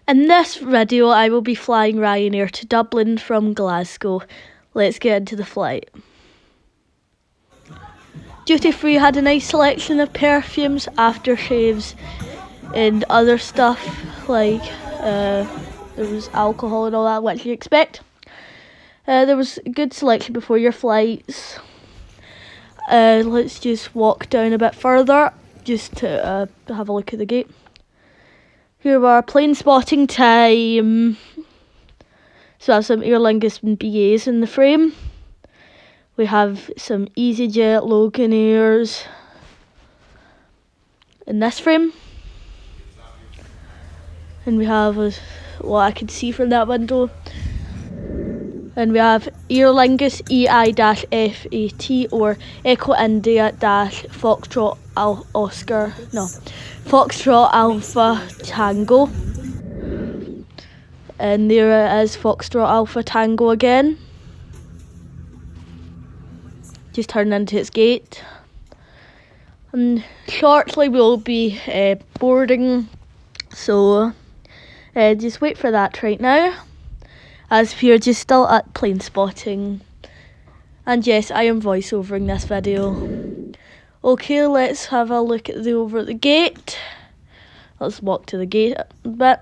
In this video, I will be flying Ryanair to Dublin from Glasgow. Let's get into the flight. Duty free had a nice selection of perfumes, aftershaves, and other stuff like there was alcohol and all that, what you expect. There was a good selection before your flights. Let's just walk down a bit further just to have a look at the gate. Here we are, plane spotting time. So I have some Aer Lingus and BAs in the frame. We have some EasyJet, RYANAIRs in this frame. And we have what I can see from that window. And we have Aer Lingus EI-FAT or Echo India-Foxtrot Foxtrot Alpha Tango. And there it is, Foxtrot Alpha Tango again. Just turning into its gate. And shortly we'll be boarding, so just wait for that right now, as we are just still at plane spotting. And yes, I am voiceovering this video. Okay, let's have a look at over at the gate. Let's walk to the gate a bit.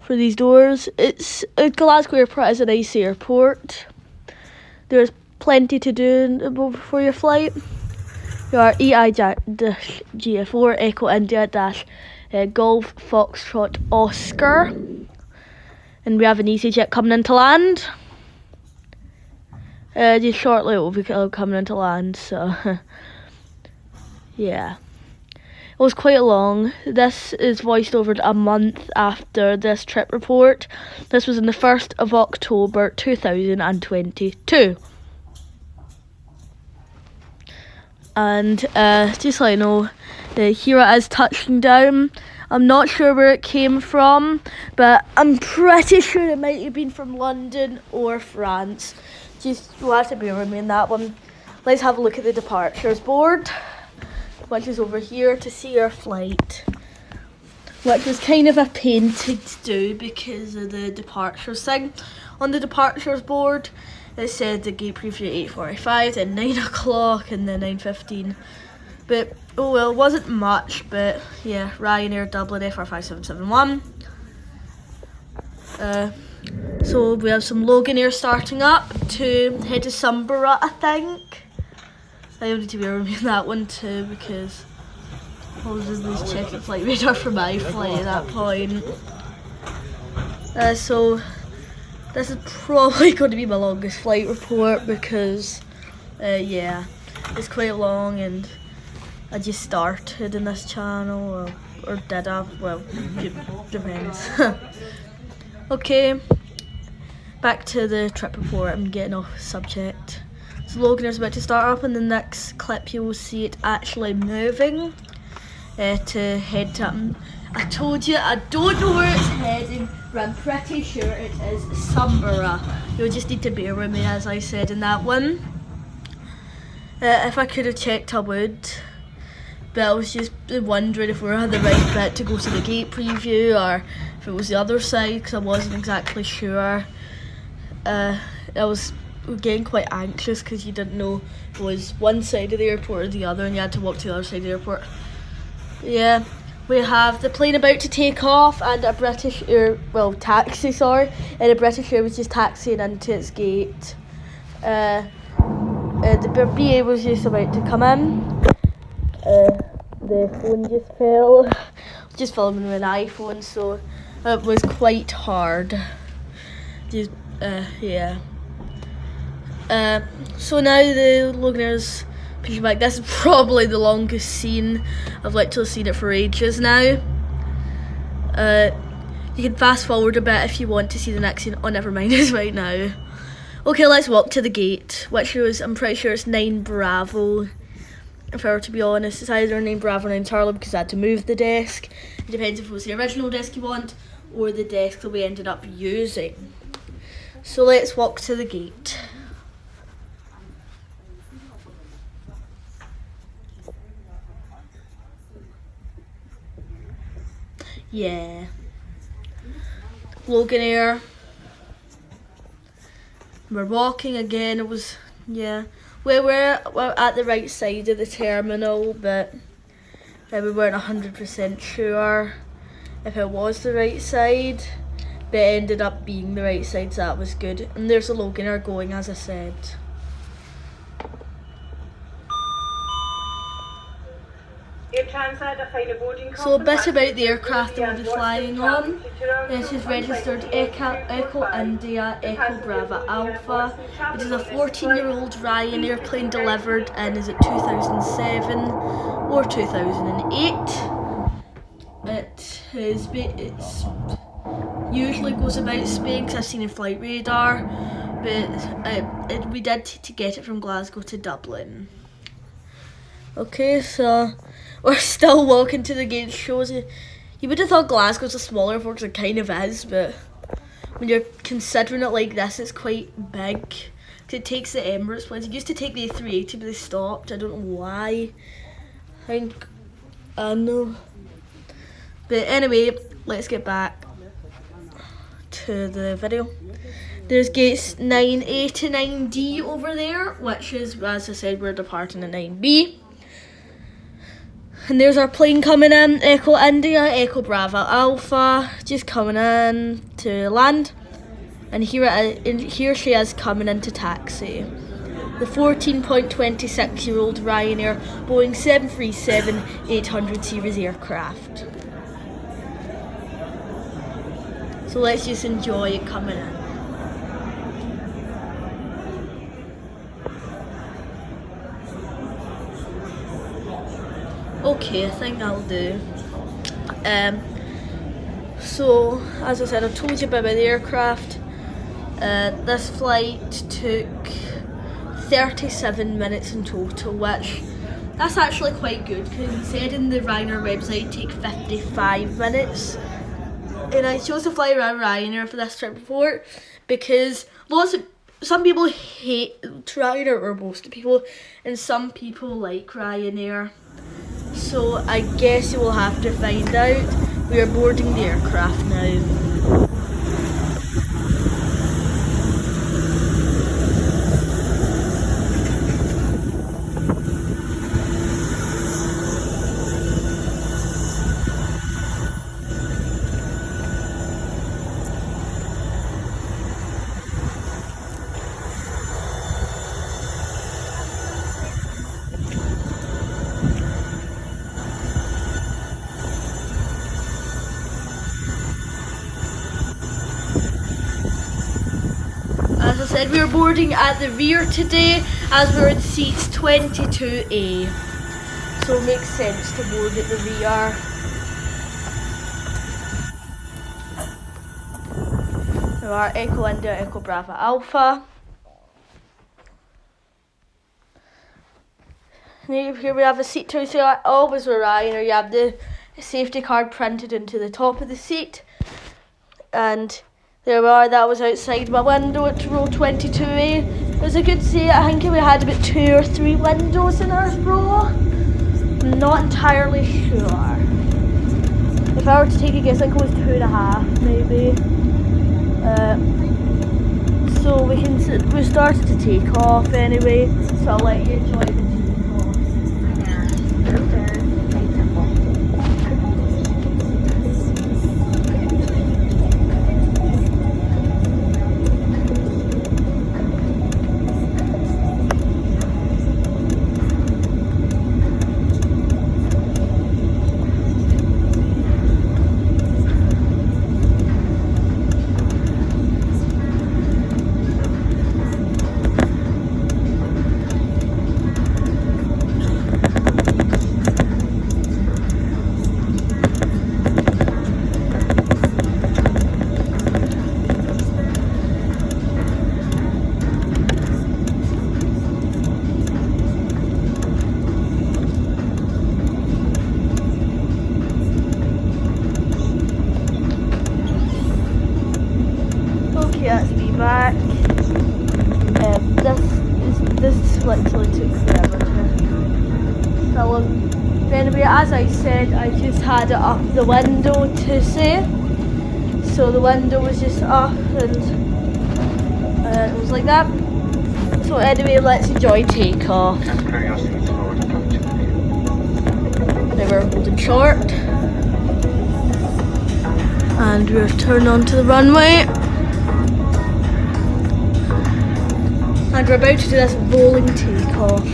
For these doors, Glasgow Airport is a nice airport. There's plenty to do before your flight. There are EI-GF4 Echo India-Golf Foxtrot Oscar, and we have an EasyJet coming into land. Just shortly it will be coming into land, so yeah. It was quite long. This is voiced over a month after this trip report. This was on the 1st of October 2022. And just so you know, here it is touching down. I'm not sure where it came from, but I'm pretty sure it might have been from London or France. Just, you'll have to bear with me on that one. Let's have a look at the departures board, which is over here to see our flight, which was kind of a pain to do because of the departures thing. On the departures board, it said the gate preview 8:45, then 9 o'clock, and then 9:15. But oh well, it wasn't much. But yeah, Ryanair Dublin FR5771. So we have some RYANAIR starting up to head to Sunborough, I think. I need to be around that one too, because I was just checking the flight radar for my flight at that point. So this is probably going to be my longest flight report because yeah, it's quite long and I just started in this channel, or did I? Well, it depends. Okay, back to the trip report. I'm getting off subject. So RYANAIR's about to start up, and the next clip you will see it actually moving to head to. I told you I don't know where it's heading, but I'm pretty sure it is Sunborough. You'll just need to bear with me, as I said in that one. If I could have checked, I would, but I was just wondering if we were on the right bit to go to the gate preview, or if it was the other side, because I wasn't exactly sure. I was getting quite anxious because you didn't know if it was one side of the airport or the other, and you had to walk to the other side of the airport. Yeah, we have the plane about to take off, and a British taxi, sorry, and a British Air was just taxiing into its gate. The BA was just about to come in. The phone just fell. I was just filming with an iPhone, so it was quite hard. Just yeah. So now the RYANAIR's pushing back. This is probably the longest scene. I've literally seen it for ages now. You can fast forward a bit if you want to see the next scene. Oh, never mind, it's right now. Okay, let's walk to the gate, which was, I'm pretty sure it's 9 Bravo. If I were to be honest, it's either 9 Bravo or 9 Charlie, because I had to move the desk. It depends if it was the original desk you want or the desk that we ended up using. So let's walk to the gate. yeah. RYANAIR. We're walking again. It was, yeah. We're at the right side of the terminal, but we weren't 100% sure if it was the right side. But it ended up being the right side, so that was good. And there's a RYANAIR going, as I said. So a bit about the aircraft that we'll be flying on. This is registered Echo India Echo Bravo Alpha. It is a 14-year-old Ryanair plane delivered in, is it 2007 or 2008? It's usually goes about Spain, because I've seen in flight radar, but we did to get it from Glasgow to Dublin. Okay, so we're still walking to the gate. Shows you would have thought Glasgow's a smaller airport, it kind of is, but when you're considering it like this, it's quite big. It takes the Emirates planes. It used to take the A380, but they stopped. I don't know why. I know. But anyway, let's get back to the video. There's gates 9A to 9D over there, which is, as I said, we're departing at 9B. And there's our plane coming in, Echo India, Echo Bravo Alpha, just coming in to land. And here she is coming into taxi. The 14.26-year-old Ryanair Boeing 737-800 series aircraft. So let's just enjoy it coming in. Okay, I think that'll do. So, as I said, I've told you about the aircraft. This flight took 37 minutes in total, which that's actually quite good, because it said in the Ryanair website it take 55 minutes. And I chose to fly around Ryanair for this trip before, because some people hate Ryanair, or most people, and some people like Ryanair. So I guess you will have to find out. We are boarding the aircraft now. As I said, we are boarding at the rear today, as we're in seats 22A. So it makes sense to board at the rear. There are Echo India, Echo Bravo Alpha. And here we have a seat too, so always with Ryanair, you have the safety card printed into the top of the seat. And there we are, that was outside my window at row 22A. It was a good seat. I think we had about 2 or 3 windows in our row. I'm not entirely sure. If I were to take a guess, I think it was 2.5 maybe. So we started to take off anyway, so I'll let you enjoy the takeoff. as I said, I just had it up the window to see. So the window was just up and it was like that. So anyway, let's enjoy takeoff. Now we're holding short. And we're turning onto the runway. And we're about to do this rolling takeoff.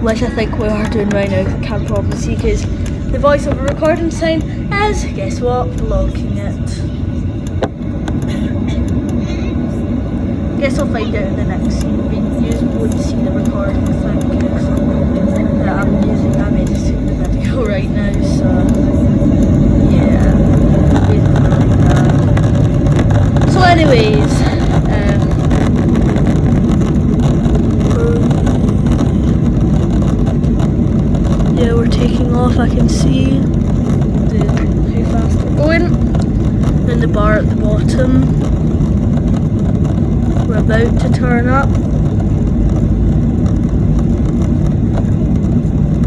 Which I think we are doing right now, because I can't probably see, because the voiceover recording sign is, guess what, blocking it. Guess I'll find out in the next scene. You won't see the recording thing, because I'm editing the video right now, so yeah, basically like that. So anyways, yeah, we're taking off. I can see how fast we're going. And the bar at the bottom. We're about to turn up.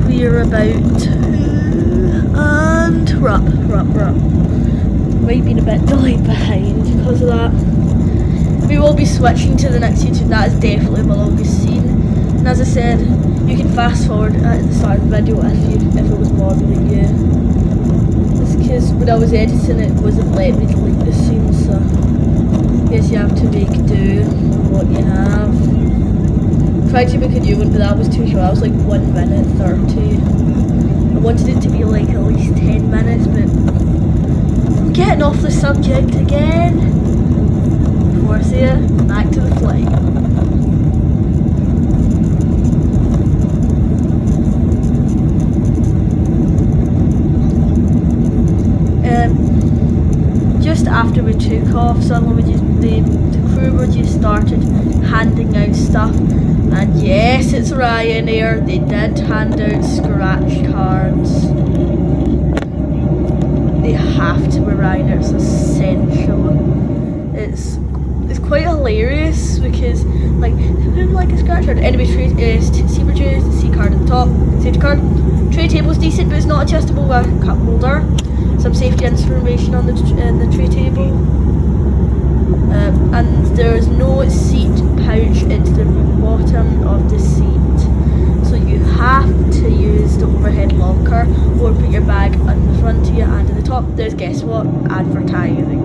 We're about to, and we're up. Might be a bit delayed behind because of that. We will be switching to the next YouTube. That is definitely my longest scene. And as I said, you can fast forward at the start of the video if it was bothering you. It's because when I was editing it wasn't letting me delete the scene, so I guess you have to make do with what you have. Tried to make a new one, but that was too short. I was like 1 minute 30. I wanted it to be like at least 10 minutes, but I'm getting off the subject again. Before I say it, back to the flight. Just after we took off, suddenly the crew were just started handing out stuff, and yes, it's Ryanair. They did hand out scratch cards. They have to with Ryanair. It's essential. It's quite hilarious because like who like a scratch card? Anyway, seat juice, the seat card at the top, safety card. Tray table's decent, but it's not adjustable with a cup holder. Some safety information on the tray table, and there is no seat pouch into the bottom of the seat, so you have to use the overhead locker or put your bag on the front of you, and at the top there's, guess what, advertising.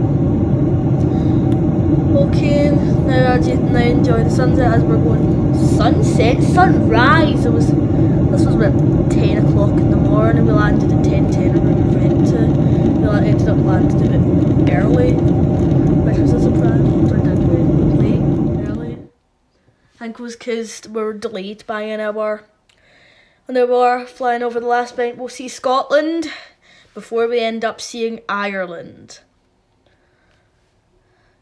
Okay, now enjoy the sunset as we're going. Sunrise. This was about 10 o'clock in the morning. We landed at 10:10 and we ended up landing a bit early, which was a surprise. Or did we? Late? Early? I think it was because we were delayed by an hour. And then we were flying over the last night. We'll see Scotland before we end up seeing Ireland.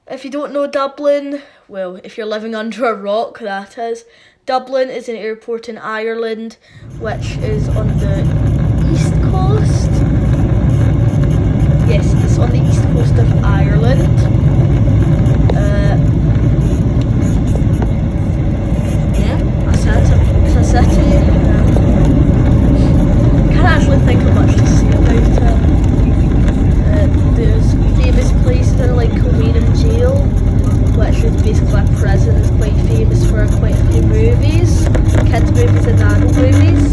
If you don't know Dublin, well, if you're living under a rock, that is. Dublin is an airport in Ireland, which is on the east coast. Yes, it's on the east coast of Ireland. Yeah, it's a city. Can't actually think of much to say about it. There's famous places that are like Kilmainham Jail, which is basically a prison. It's quite famous for quite a few movies, kids movies and adult movies.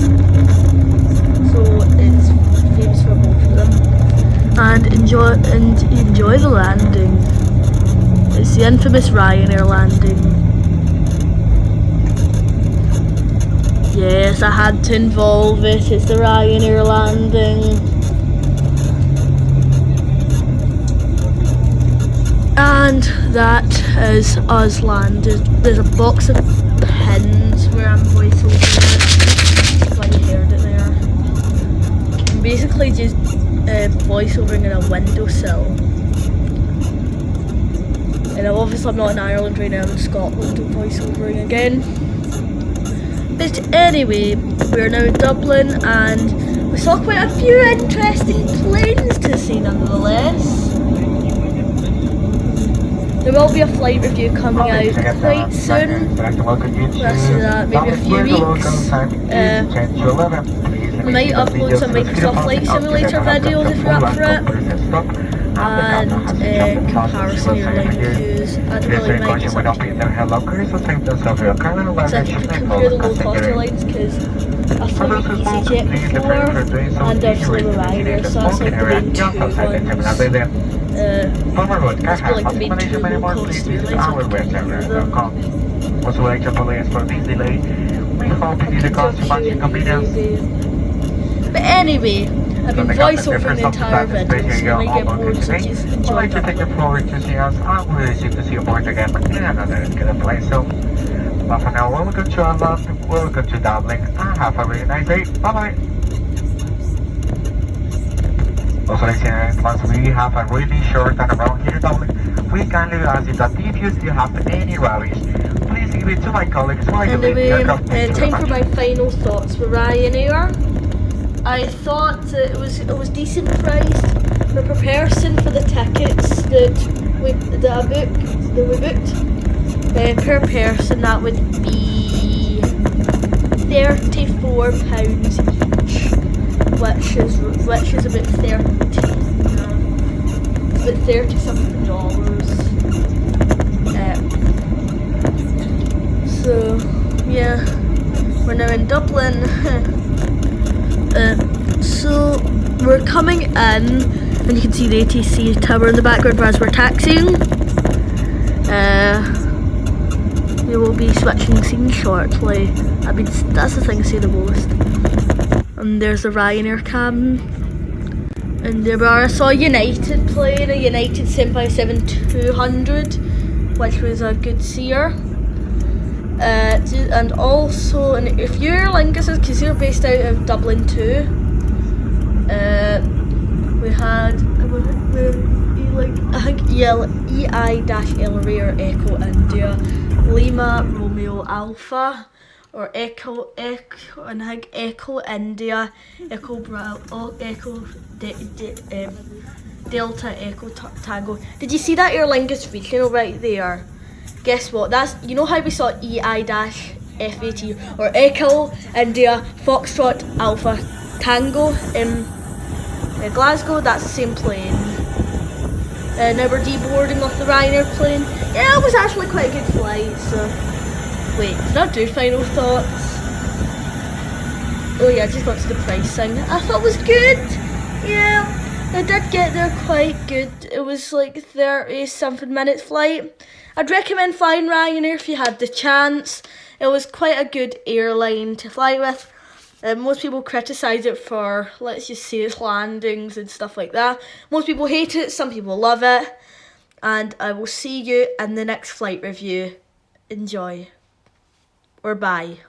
So it's famous for both of them. And enjoy the landing. It's the infamous Ryanair landing. Yes, I had to involve it. It's the Ryanair landing. And that is us landed. There's a box of pins where I'm voiceovering it. Like you heard it there. I'm basically just voiceovering in a windowsill. And obviously I'm not in Ireland right now, I'm in Scotland and voiceovering again. But anyway, we're now in Dublin and we saw quite a few interesting planes to see nonetheless. There will be a flight review coming out quite soon. Let's do that, maybe a few weeks. I might upload some Microsoft Flight Simulator videos if you're up for it. And comparison airline reviews. I don't really mind just up to you. So I can compare the low cost airlines because I've flown EasyJet before and I've flown RYANAIR, so that's like the main two ones. That's like the main two low cost airlines. I can compare them. Was would like to apologize for this delay. We hope you did cause too much inconvenience. But anyway, I've been voiceovering the entire video, so you might get bored, so just enjoy I'd like to take the floor to see us. I'm really soon to see you aboard again in another good place. So, but for now, welcome to our love, welcome to Dublin, and have a really nice day. Bye-bye. Also, ladies and gentlemen, we have a really short turnaround here in Dublin. We kindly ask you that if you still have any worries, please give it to my colleagues while you leave the aircraft. Time for my final thoughts for RYANAIR. I thought that it was decent priced per person for the tickets that we booked. Per person that would be £34 each, which is about 30 something dollars. So yeah, we're now in Dublin. So we're coming in, and you can see the ATC tower in the background as we're taxiing. We will be switching scenes shortly. I mean, that's the thing I say the most. And there's the RYANAIR cabin. And there I saw a United plane, a United 757-200, which was a good seer. And also, and if you're Linguses, because you're based out of Dublin too, we had EI-LRAIR Echo India Lima Romeo Alpha, or Echo and I think Echo India Echo Delta Echo Tango. Did you see that Aer Lingus regional right there? Guess what? That's, you know how we saw EI-FAT or Echo India Foxtrot Alpha Tango in Glasgow? That's the same plane. Now we're deboarding off the RYANAIR plane. Yeah, it was actually quite a good flight. So wait, did I do final thoughts? Oh yeah, I just got to the pricing. I thought it was good. Yeah. I did get there quite good. It was like 30 something minutes flight. I'd recommend flying RYANAIR if you had the chance. It was quite a good airline to fly with. Most people criticise it for, let's just say, its landings and stuff like that. Most people hate it, some people love it. And I will see you in the next flight review. Enjoy. Or bye.